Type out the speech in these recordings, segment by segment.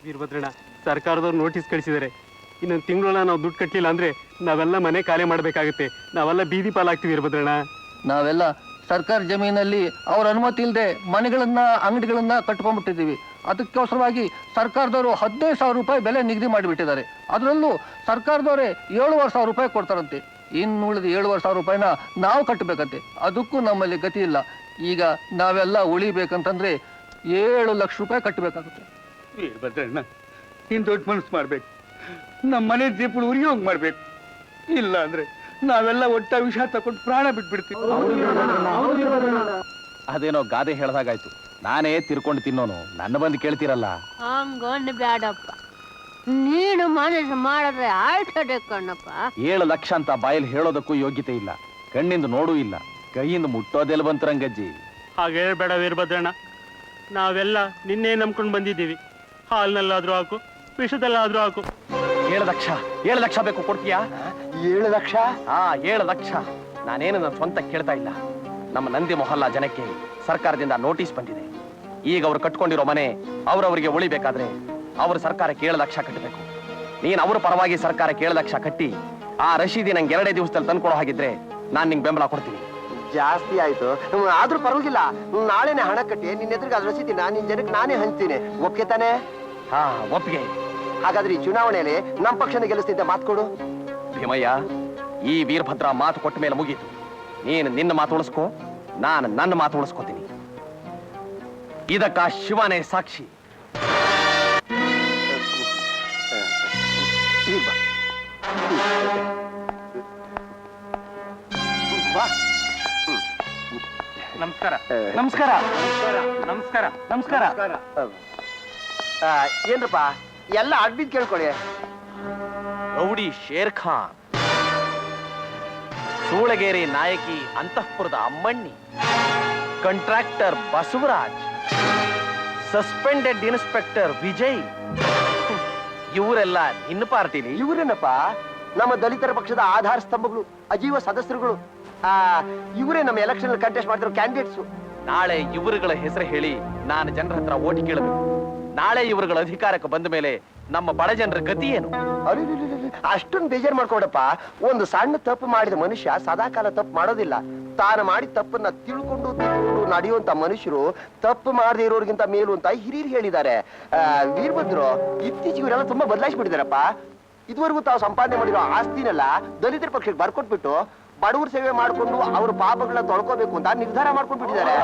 ವೀರಭದ್ರಣ್ಣ, ಸರ್ಕಾರದವ್ರು ನೋಟಿಸ್ ಕಳಿಸಿದ್ದಾರೆ. ಇನ್ನೊಂದು ತಿಂಗಳೊಳಗೆ ನಾವು ದುಡ್ಡು ಕಟ್ಟಲಿಲ್ಲ ಅಂದ್ರೆ ನಾವೆಲ್ಲ ಮನೆ ಖಾಲಿ ಮಾಡಬೇಕಾಗುತ್ತೆ. ನಾವೆಲ್ಲ ಬೀದಿ ಪಾಲಾಗ್ತೀವಿ ವೀರಭದ್ರಣ್ಣ. ನಾವೆಲ್ಲ ಸರ್ಕಾರ ಜಮೀನಲ್ಲಿ ಅವ್ರ ಅನುಮತಿ ಇಲ್ಲದೆ ಮನೆಗಳನ್ನ ಅಂಗಡಿಗಳನ್ನ ಕಟ್ಕೊಂಡ್ಬಿಟ್ಟಿದ್ದೀವಿ. ಅದಕ್ಕೋಸ್ಕರವಾಗಿ ಸರ್ಕಾರದವರು 15,000 ರೂಪಾಯಿ ಬೆಲೆ ನಿಗದಿ ಮಾಡಿಬಿಟ್ಟಿದ್ದಾರೆ. ಅದರಲ್ಲೂ ಸರ್ಕಾರದವರೇ 7,500 ರೂಪಾಯಿ ಕೊಡ್ತಾರಂತೆ. ಇನ್ನುಳಿದ 7,500 ರೂಪಾಯಿನ ನಾವು ಕಟ್ಟಬೇಕಂತೆ. ಅದಕ್ಕೂ ನಮ್ಮಲ್ಲಿ ಗತಿ ಇಲ್ಲ. ಈಗ ನಾವೆಲ್ಲ ಉಳಿಬೇಕಂತಂದ್ರೆ 7 ಲಕ್ಷ ರೂಪಾಯಿ ಕಟ್ಟಬೇಕಾಗುತ್ತೆ. ವೀರಭದ್ರಣ್ಣ, ನೀನ್ ದೊಡ್ಡ ಮನಸ್ಸು ಮಾಡ್ಬೇಕು. ನಮ್ಮ ಮನೆ ದೀಪಗಳು ಉರಿಯೋಂಗ್ ಮಾಡ್ಬೇಕು. ಇಲ್ಲ ಅಂದ್ರೆ ನಾವೆಲ್ಲ ಒಟ್ಟ ವಿಷ ತಕೊಂಡು ಪ್ರಾಣ ಬಿಟ್ಬಿಡ್ತೀವಿ. ಅದೇನೋ ಗಾದೆ ಹೇಳ್ದಾಗಾಯ್ತು. ನಾನೇ ತಿರ್ಕೊಂಡು ತಿನ್ನೋನು, ನನ್ನ ಬಂದು ಕೇಳ್ತೀರಲ್ಲ. ಹಂಗೊಂದು ಬ್ಯಾಡಪ್ಪ, ನೀನು ಮನಸ್ಸು ಮಾಡಿದ್ರೆ ಆಳ್ತದೆ ಕಣ್ಣಪ್ಪ. 7 ಲಕ್ಷ ಅಂತ ಬಾಯಲ್ಲಿ ಹೇಳೋದಕ್ಕೂ ಯೋಗ್ಯತೆ ಇಲ್ಲ, ಕಣ್ಣಿಂದ ನೋಡೂ ಇಲ್ಲ, ಕೈಯಿಂದ ಮುಟ್ಟೋದೆಲ್ಲ ಬಂತರಂಗಜ್ಜಿ. ಹಾಗೆ ಹೇಳ್ಬೇಡ ವೀರಭದ್ರಣ್ಣ, ನಾವೆಲ್ಲ ನಿನ್ನೆ ನಂಬ್ಕೊಂಡು ಬಂದಿದ್ದೀವಿ. ಹಾಲ್ನಲ್ಲಾದ್ರೂ ಹಾಕು, ವಿಷದಲ್ಲಾದ್ರೂ ಹಾಕು. 7 ಲಕ್ಷ ಬೇಕು, ಕೊಡ್ತೀಯಾ? 7 ಲಕ್ಷ? 7 ಲಕ್ಷ. ನಾನೇನು ನನ್ನ ಸ್ವಂತ ಕೇಳ್ತಾ ಇಲ್ಲ. ನಮ್ಮ ನಂದಿ ಮೊಹಲ್ಲಾ ಜನಕ್ಕೆ ಸರ್ಕಾರದಿಂದ ನೋಟಿಸ್ ಬಂದಿದೆ. ಈಗ ಅವ್ರು ಕಟ್ಕೊಂಡಿರೋ ಮನೆ ಅವ್ರವರಿಗೆ ಉಳಿಬೇಕಾದ್ರೆ ಅವರು ಸರ್ಕಾರಕ್ಕೆ 7 ಲಕ್ಷ ಕಟ್ಟಬೇಕು. ನೀನ್ ಅವ್ರ ಪರವಾಗಿ ಸರ್ಕಾರಕ್ಕೆ 7 ಲಕ್ಷ ಕಟ್ಟಿ ಆ ರಶೀದಿ ನಂಗೆ 2 ದಿವಸದಲ್ಲಿ ತಂದ್ಕೊಡೋ ಹಾಗಿದ್ರೆ ನಾನ್ ನಿಂಗೆ ಬೆಂಬಲ ಕೊಡ್ತೀನಿ. ಜಾಸ್ತಿ ಆಯ್ತು, ಆದ್ರೂ ಪರವಾಗಿಲ್ಲ. ನಾಳೆನೆ ಹಣ ಕಟ್ಟಿ ನಿನ್ನ ಎದುರಿಗೆ ಅದು ರಸೀದಿ ನಿನ್ ಜನಕ್ಕೆ ನಾನೇ ಹಂಚ್ತೀನಿ. ಒಪ್ಗೆ ತಾನೆ? ಒಪ್ಪಿಗೆ. ಹಾಗಾದ್ರೆ ಈ ಚುನಾವಣೆಯಲ್ಲಿ ನಮ್ಮ ಪಕ್ಷನ ಗೆಲ್ಲಿಸ್ತಿದ್ದ ಮಾತು ಕೊಡು. ಭೀಮಯ್ಯ, ಈ ವೀರಭದ್ರ ಮಾತು ಕೊಟ್ಟ ಮೇಲೆ ಮುಗೀತು. ನೀನು ನಿನ್ನ ಮಾತು ಉಳಿಸ್ಕೋ, ನಾನು ನನ್ನ ಮಾತು ಉಳಿಸ್ಕೋತೀನಿ. ಇದಕ್ಕ ಶಿವನೇ ಸಾಕ್ಷಿ. ನಮಸ್ಕಾರ ನಮಸ್ಕಾರ ನಮಸ್ಕಾರ ನಮಸ್ಕಾರ ನಮಸ್ಕಾರ. ಏನ್ರಪ್ಪ ಎಲ್ಲ ಅಡ್ಬಿದ್ ಕೇಳ್ಕೊಳ್ಳಿ. ರೌಡಿ ಶೇರ್ ಖಾನ್, ಸೂಳಗೇರಿ ನಾಯಕಿ ಅಂತಃಪುರದ ಅಮ್ಮಣ್ಣಿ, contractor Basavaraj, suspended inspector Vijay, ಇವರೆಲ್ಲ ನಿನ್ನ ಪಾರ್ಟಿಲಿ. ಇವರೇನಪ್ಪ ನಮ್ಮ ದಲಿತರ ಪಕ್ಷದ ಆಧಾರ ಸ್ತಂಭಗಳು, ಅಜೀವ ಸದಸ್ಯರುಗಳು. ಇವರೇ ನಮ್ಮ ಎಲೆಕ್ಷನ್ ಕಂಟೆಸ್ಟ್ ಮಾಡ್ತಿರೋ ಕ್ಯಾಂಡಿಡೇಟ್ಸ್. ನಾಳೆ ಇವರುಗಳ ಹೆಸರು ಹೇಳಿ ನಾನು ಜನರ ಹತ್ರ ಓಟಿ ಕೇಳಬೇಕು. ನಾಳೆ ಇವರುಗಳ ಅಧಿಕಾರಕ್ಕೆ ಬಂದ ಮೇಲೆ ನಮ್ಮ ಬಡ ಜನರ ಗತಿ ಏನು? ಅಷ್ಟೊಂದು ಬೇಜಾರು ಮಾಡ್ಕೊಡಪ್ಪ. ಒಂದು ಸಣ್ಣ ತಪ್ಪು ಮಾಡಿದ ಮನುಷ್ಯ ಸದಾಕಾಲ ತಪ್ಪು ಮಾಡೋದಿಲ್ಲ. ತಾನು ಮಾಡಿದ ತಪ್ಪನ್ನ ತಿಳ್ಕೊಂಡು ನಡೆಯುವಂತ ಮನುಷ್ಯರು ತಪ್ಪು ಮಾಡದೇ ಇರೋರಿಗಿಂತ ಮೇಲು ಅಂತ ಹಿರಿಯರು ಹೇಳಿದ್ದಾರೆ. ವೀರಭದ್ರು, ಇತ್ತೀಚೆಗೆ ಇವರೆಲ್ಲ ತುಂಬಾ ಬದಲಾಯಿಸ್ಬಿಟ್ಟಿದಾರಪ್ಪ. ಇದುವರೆಗೂ ತಾವು ಸಂಪಾದನೆ ಮಾಡಿರೋ ಆಸ್ತಿನೆಲ್ಲ ದಲಿತರ ಪಕ್ಷಕ್ಕೆ ಬರ್ಕೊಟ್ಬಿಟ್ಟು ಬಡವರ ಸೇವೆ ಮಾಡ್ಕೊಂಡು ಅವ್ರ ಪಾಪಗಳನ್ನ ತೊಳ್ಕೋಬೇಕು ಅಂತ ನಿರ್ಧಾರ ಮಾಡ್ಕೊಂಡ್ಬಿಟ್ಟಿದ್ದಾರೆ.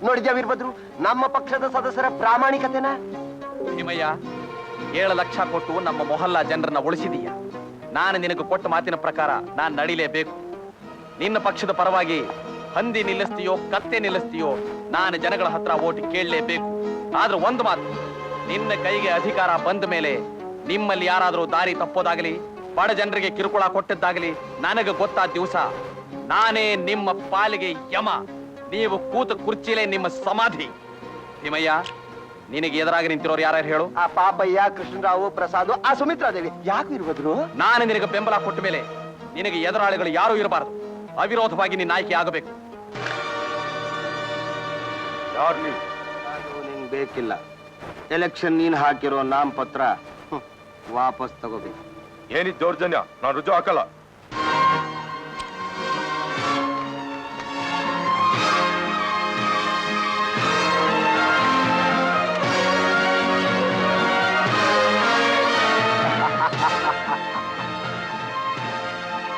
ನೋಡಿದ್ಯಾ ವೀರಭದ್ರು, ನಮ್ಮ ಪಕ್ಷದ ಸದಸ್ಯರ ಪ್ರಾಮಾಣಿಕತೆನ? ಭೀಮಯ್ಯ, 7 ಲಕ್ಷ ಕೊಟ್ಟು ನಮ್ಮ ಮೊಹಲ್ಲಾ ಜನರನ್ನ ಉಳಿಸಿದೀಯ. ನಾನು ನಿನಗೆ ಕೊಟ್ಟ ಮಾತಿನ ಪ್ರಕಾರ ನಾನು ನಡಿಲೇಬೇಕು. ನಿನ್ನ ಪಕ್ಷದ ಪರವಾಗಿ ಹಂದಿ ನಿಲ್ಲಿಸ್ತೀಯೋ ಕತ್ತೆ ನಿಲ್ಲಿಸ್ತೀಯೋ ನಾನು ಜನಗಳ ಹತ್ರ ಓಟ್ ಕೇಳಲೇಬೇಕು. ಆದ್ರೆ ಒಂದು ಮಾತು, ನಿನ್ನ ಕೈಗೆ ಅಧಿಕಾರ ಬಂದ ಮೇಲೆ ನಿಮ್ಮಲ್ಲಿ ಯಾರಾದರೂ ದಾರಿ ತಪ್ಪೋದಾಗಲಿ, ಬಡ ಜನರಿಗೆ ಕಿರುಕುಳ ಕೊಟ್ಟದ್ದಾಗಲಿ ನನಗೆ ಗೊತ್ತಾದ ದಿವಸ ನಾನೇ ನಿಮ್ಮ ಪಾಲಿಗೆ ಯಮ. ನೀವು ಕೂತ ಕುರ್ಚಿಲೇ ನಿಮ್ಮ ಸಮಾಧಿ. ಭೀಮಯ್ಯ, ನಿನಗೆ ಎದುರಾಗಿ ನಿಂತಿರೋರು ಯಾರ್ಯಾರು ಹೇಳು? ಆ ಪಾಪಯ್ಯ, ಕೃಷ್ಣರಾವು, ಪ್ರಸಾದ್, ಆ ಸುಮಿತ್ರಾದೇವಿ. ಯಾಕೆ ಇರ್ಬೋದ್ರು? ನಾನು ನಿನಗೆ ಬೆಂಬಲ ಕೊಟ್ಟ ಮೇಲೆ ನಿನಗೆ ಎದುರಾಳಿಗಳು ಯಾರೂ ಇರಬಾರದು. ಅವಿರೋಧವಾಗಿ ನಿನ್ನ ಆಯ್ಕೆ ಆಗಬೇಕು. ಯಾರು ನೀವು? ನಿಂಗೆ ಬೇಕಿಲ್ಲ. ಎಲೆಕ್ಷನ್ ನೀನ್ ಹಾಕಿರೋ ನಾಮಪತ್ರ ವಾಪಸ್ ತಗೋಬೇಕು. ಏನಿದ್ ದೌರ್ಜನ್ಯ? ನಾನು ರುಜು ಹಾಕಲ್ಲ.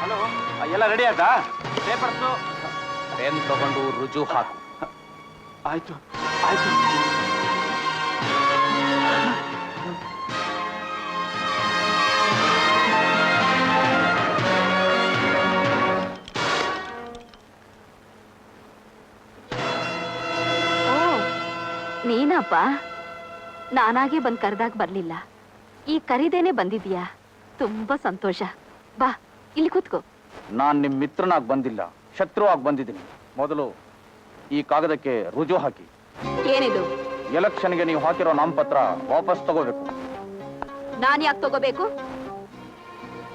ಹಲೋ, ಎಲ್ಲ ರೆಡಿ ಆಯ್ತಾ? ಪೇಪರ್ಸು ಪೆನ್ ತಗೊಂಡು ರುಜು ಹಾಕು. ಆಯ್ತು ಆಯ್ತು. ನೀನಪ್ಪ, ನಾನಾಗೆ ಬಂದ್ ಕರೆದಾಗ ಬರ್ಲಿಲ್ಲ, ಈ ಕರಿದೇನೆ ಬಂದಿದ್ಯಾ? ತುಂಬಾ ಸಂತೋಷ. ಬಾ ಇಲ್ಲಿ ಕೂತ್ಕೋ. ನಾನ್ ನಿಮ್ ಮಿತ್ರನಾಗಿ ಬಂದಿಲ್ಲ, ಶತ್ರುವಾಗಿ ಬಂದಿದ್ದೀನಿ. ಮೊದಲು ಈ ಕಾಗದಕ್ಕೆ ರುಜು ಹಾಕಿ. ಏನಿದು? ಎಲೆಕ್ಷನ್ಗೆ ನೀವು ಹಾಕಿರೋ ನಾಮಪತ್ರ ವಾಪಸ್ ತಗೋಬೇಕು. ನಾನ್ ಯಾಕೆ ತಗೋಬೇಕು?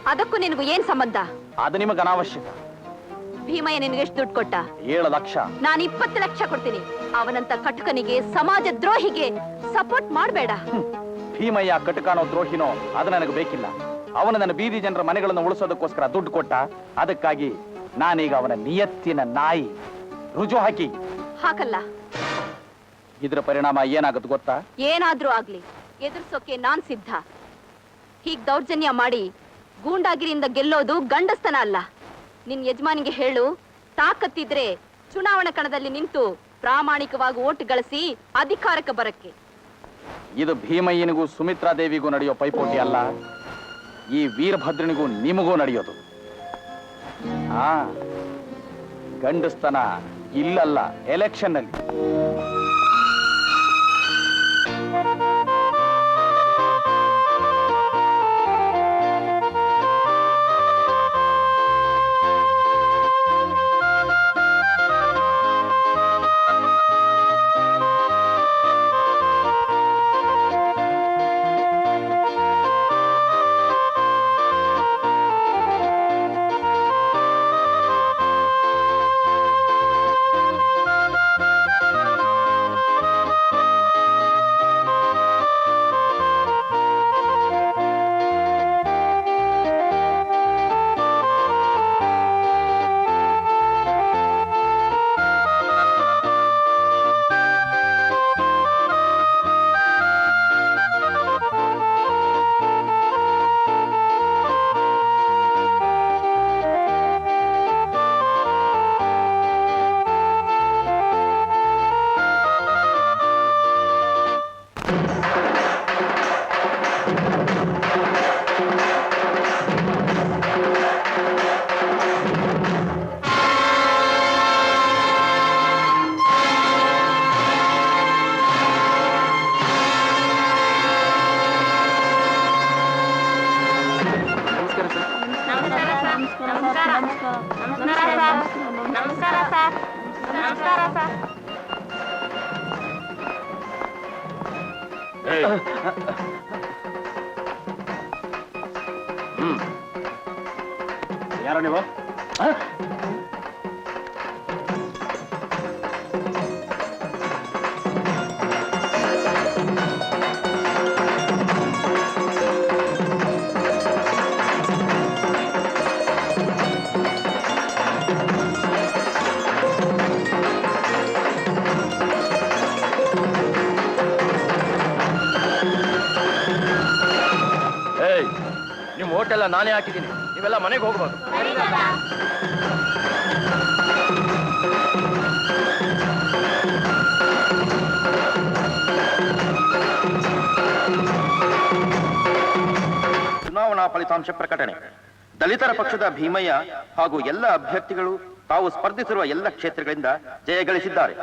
ಅದಕ್ಕೂ ನಿನಗೂ ಏನ್ ಸಂಬಂಧ? ಅದು ನಿಮಗೆ ಅನಾವಶ್ಯಕ. ಭೀಮಯ್ಯ ನಿನಗೆ ಎಷ್ಟು ದುಡ್ಡು ಕೊಟ್ಟ? 7 ಲಕ್ಷ. ನಾನು 20 ಲಕ್ಷ ಕೊಡ್ತೀನಿ. ಅವನಂತ ಕಟುಕನಿಗೆ, ಸಮಾಜ ದ್ರೋಹಿಗೆ ಸಪೋರ್ಟ್ ಮಾಡಬೇಡ. ಭೀಮಯ್ಯ ಕಟಕಾನೋ ದ್ರೋಹಿನೋ ಅದು ನನಗೆ ಬೇಕಿಲ್ಲ. ಅವನು ನನ್ನ ಬೀದಿ ಜನರ ಮನೆಗಳನ್ನು ಉಳಿಸೋದಕ್ಕೋಸ್ಕರ ದುಡ್ಡು ಕೊಟ್ಟ. ಅದಕ್ಕಾಗಿ ನಾನೀಗ ಅವನ ನಿಯತ್ತಿನ ನಾಯಿ. ರುಜು ಹಾಕಿ. ಹಾಕಲ್ಲ. ಇದರ ಪರಿಣಾಮ ಏನಾಗುತ್ತೆ ಗೊತ್ತಾ? ಏನಾದ್ರೂ ಆಗ್ಲಿ, ಎದುರ್ಸೋಕೆ ನಾನ್ ಸಿದ್ಧ. ಹೀಗ್ ದೌರ್ಜನ್ಯ ಮಾಡಿ ಗೂಂಡಾಗಿರಿಯಿಂದ ಗೆಲ್ಲೋದು ಗಂಡಸ್ತನ ಅಲ್ಲ. ನಿನ್ ಯಜಮಾನಿಗೆ ಹೇಳು, ತಾಕತ್ತಿದ್ರೆ ಚುನಾವಣಾ ಕಣದಲ್ಲಿ ನಿಂತು ಪ್ರಾಮಾಣಿಕವಾಗಿ ಓಟ್ ಗಳಿಸಿ ಅಧಿಕಾರಕ್ಕೆ ಬರಕ್ಕೆ. ಇದು ಭೀಮಯ್ಯನಿಗೂ ಸುಮಿತ್ರಾ ದೇವಿಗೂ ನಡೆಯೋ ಪೈಪೋಟಿ ಅಲ್ಲ, ಈ ವೀರಭದ್ರನಿಗೂ ನಿಮಗೂ ನಡೆಯೋದು. ಗಂಡಸ್ತನ ಇಲ್ಲಲ್ಲ, ಎಲೆಕ್ಷನ್ ನಲ್ಲಿ. ಯಾರೋ ನೀವು? ನಿಮ್ ಹೋಟೆಲ್ಲ ನಾನೇ ಹಾಕಿದ್ದೀನಿ, ನೀವೆಲ್ಲ ಮನೆಗೆ ಹೋಗ್ಬೋದು. ಚುನಾವಣಾ ಫಲಿತಾಂಶ ಪ್ರಕಟಣೆ. ದಲಿತರ ಪಕ್ಷದ ಭೀಮಯ್ಯ ಹಾಗೂ ಎಲ್ಲ ಅಭ್ಯರ್ಥಿಗಳು ತಾವು ಸ್ಪರ್ಧಿಸಿರುವ ಎಲ್ಲ ಕ್ಷೇತ್ರಗಳಿಂದ ಜಯ ಗಳಿಸಿದ್ದಾರೆ.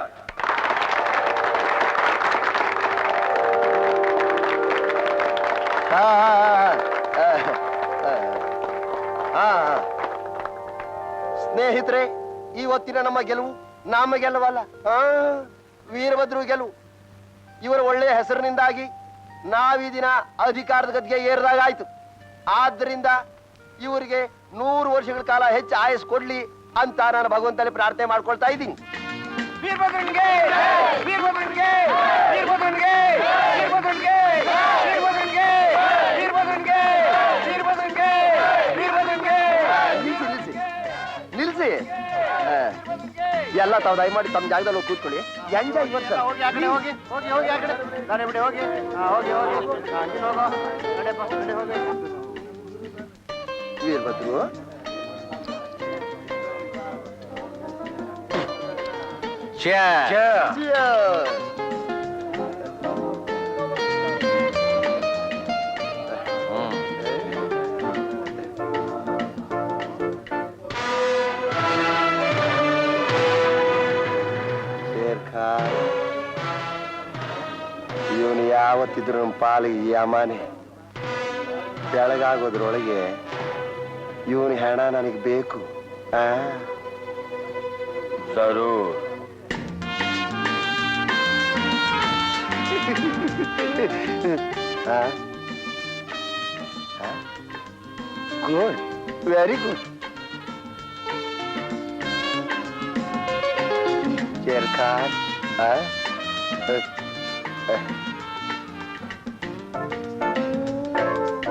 ಸ್ನೇಹಿತರೆ, ಇವತ್ತಿನ ನಮ್ಮ ಗೆಲುವು ನಮ್ಮ ಗೆಲುವಲ್ಲ, ವೀರಭದ್ರು ಗೆಲುವು. ಇವರ ಒಳ್ಳೆಯ ಹೆಸರಿನಿಂದಾಗಿ ನಾವೀ ದಿನ ಅಧಿಕಾರದ ಗದ್ದಿಗೆ ಏರಿದಾಗಾಯ್ತು. ಆದ್ದರಿಂದ ಇವರಿಗೆ 100 ವರ್ಷಗಳ ಕಾಲ ಹೆಚ್ಚು ಆಯಸ್ ಕೊಡ್ಲಿ ಅಂತ ನಾನು ಭಗವಂತನಲ್ಲಿ ಪ್ರಾರ್ಥನೆ ಮಾಡ್ಕೊಳ್ತಾ ಇದ್ದೀನಿ. ವೀರಭದ್ರನಿಗೆ, ವೀರಭದ್ರನಿಗೆ, ವೀರಭದ್ರನಿಗೆ, ವೀರಭದ್ರನಿಗೆ, ವೀರಭದ್ರನಿಗೆ, ವೀರಭದ್ರನಿಗೆ, ವೀರಭದ್ರನಿಗೆ, ವೀರಭದ್ರನಿಗೆ. ನಿಲ್ಸಿ ನಿಲ್ಸಿ ಎಲ್ಲ ತಾವು ದಯಮಾಡಿ ತಮ್ಮ ಜಾಗದಲ್ಲಿ ಹೋಗಿ ಕೂತ್ಕೊಳ್ಳಿ. ಎಂಜಾಯ್ ವೀರಭದ್ರು. ಇವನು ಯಾವತ್ತಿದ್ರು ನಮ್ಮ ಪಾಲಿಗೆ ಯಮಾನೆ. ಬೆಳಗಾಗೋದ್ರೊಳಗೆ ಇವನ ಹೆಣ ನನಗೆ ಬೇಕು. Sir good very good Sher Khan